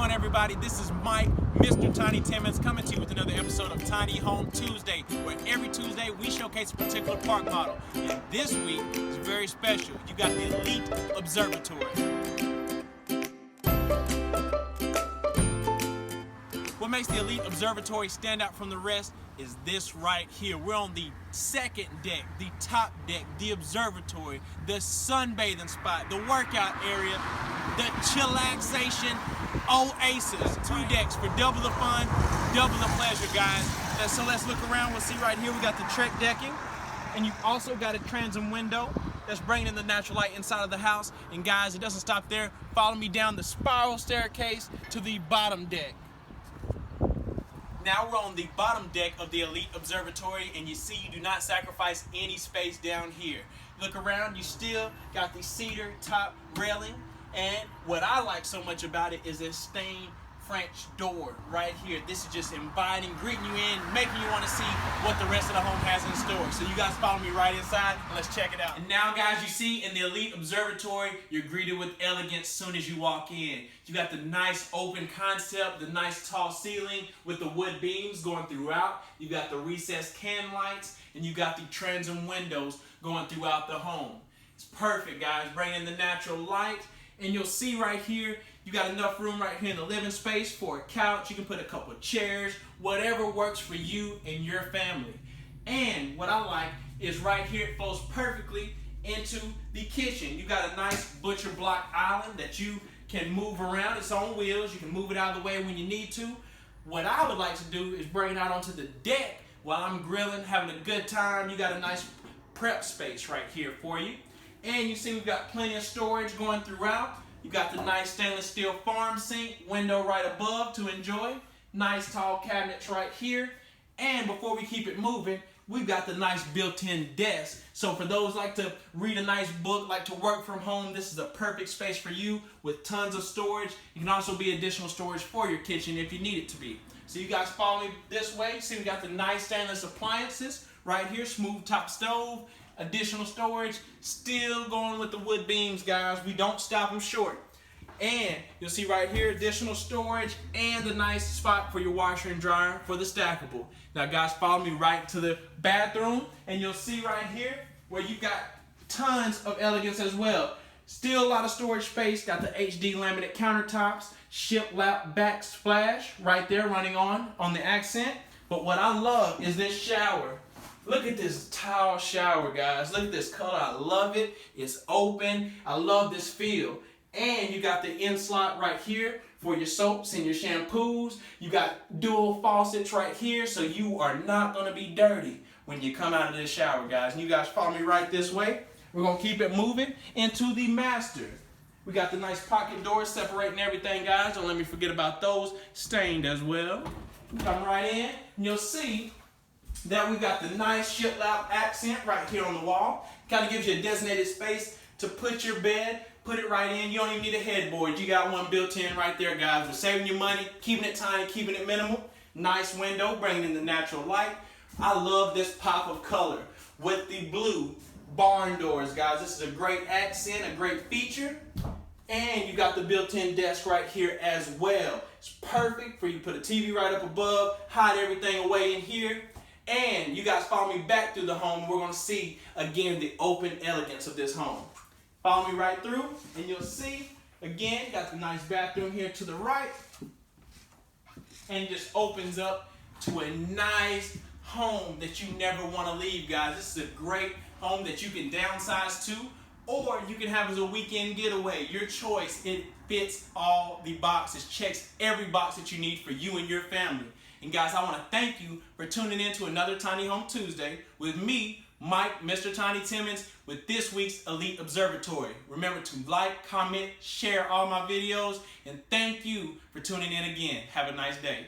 going, everybody? This is Mike, Mr. Tiny Timmons, coming to you with another episode of Tiny Home Tuesday, where every Tuesday we showcase a particular park model. And this week is very special. You got the Elite Observatory. What makes the Elite Observatory stand out from the rest is this right here. We're on the second deck, the top deck, the observatory, the sunbathing spot, the workout area, the chillaxation oasis. 2 decks for double the fun, double the pleasure, guys. And so let's look around. We'll see right here we got the Trek decking, and you've also got a transom window that's bringing in the natural light inside of the house. And guys, it doesn't stop there. Follow me down the spiral staircase to the bottom deck. Now we're on the bottom deck of the Elite Observatory, and you see you do not sacrifice any space down here. Look around, you still got the cedar top railing, and what I like so much about it is this stained French door right here. This is just inviting, greeting you in, making you want to see what the rest of the home has in store. So you guys follow me right inside and let's check it out. And now, guys, you see in the Elite Observatory, you're greeted with elegance soon as you walk in. You got the nice open concept, the nice tall ceiling with the wood beams going throughout. You got the recessed can lights, and you got the transom windows going throughout the home. It's perfect, guys, bringing in the natural light. And you'll see right here, you got enough room right here in the living space for a couch. You can put a couple of chairs, whatever works for you and your family. And what I like is right here, it flows perfectly into the kitchen. You got a nice butcher block island that you can move around. It's on wheels. You can move it out of the way when you need to. What I would like to do is bring it out onto the deck while I'm grilling, having a good time. You got a nice prep space right here for you. And you see we've got plenty of storage going throughout. You got the nice stainless steel farm sink, window right above to enjoy. Nice tall cabinets right here. And before we keep it moving, we've got the nice built-in desk. So for those like to read a nice book, like to work from home, this is a perfect space for you with tons of storage. It can also be additional storage for your kitchen if you need it to be. So you guys follow me this way. See, we got the nice stainless appliances right here, smooth top stove. Additional storage, still going with the wood beams, guys. We don't stop them short. And you'll see right here, additional storage and the nice spot for your washer and dryer for the stackable. Now, guys, follow me right to the bathroom, and you'll see right here where you've got tons of elegance as well. Still a lot of storage space. Got the HD laminate countertops, shiplap backsplash right there running on the accent. But what I love is this shower. Look at this tile shower, guys. Look at this color. I love it. It's open. I love this feel. And you got the in slot right here for your soaps and your shampoos. You got dual faucets right here, so you are not going to be dirty when you come out of this shower, guys. And you guys follow me right this way. We're going to keep it moving into the master. We got the nice pocket doors separating everything, guys. Don't let me forget about those. Stained as well. Come right in, and you'll see that we got the nice shiplap accent right here on the wall. Kind of gives you a designated space to put your bed, put it right in. You don't even need a headboard. You got one built in right there, guys. We're saving you money, keeping it tiny, keeping it minimal. Nice window, bringing in the natural light. I love this pop of color with the blue barn doors, guys. This is a great accent, a great feature. And you got the built-in desk right here as well. It's perfect for you to put a TV right up above, hide everything away in here. And you guys follow me back through the home. We're going to see, again, the open elegance of this home. Follow me right through, and you'll see, again, got the nice bathroom here to the right. And it just opens up to a nice home that you never want to leave, guys. This is a great home that you can downsize to, or you can have as a weekend getaway. Your choice. It fits all the boxes, checks every box that you need for you and your family. And guys, I want to thank you for tuning in to another Tiny Home Tuesday with me, Mike, Mr. Tiny Timmons, with this week's Elite Observatory. Remember to like, comment, share all my videos, and thank you for tuning in again. Have a nice day.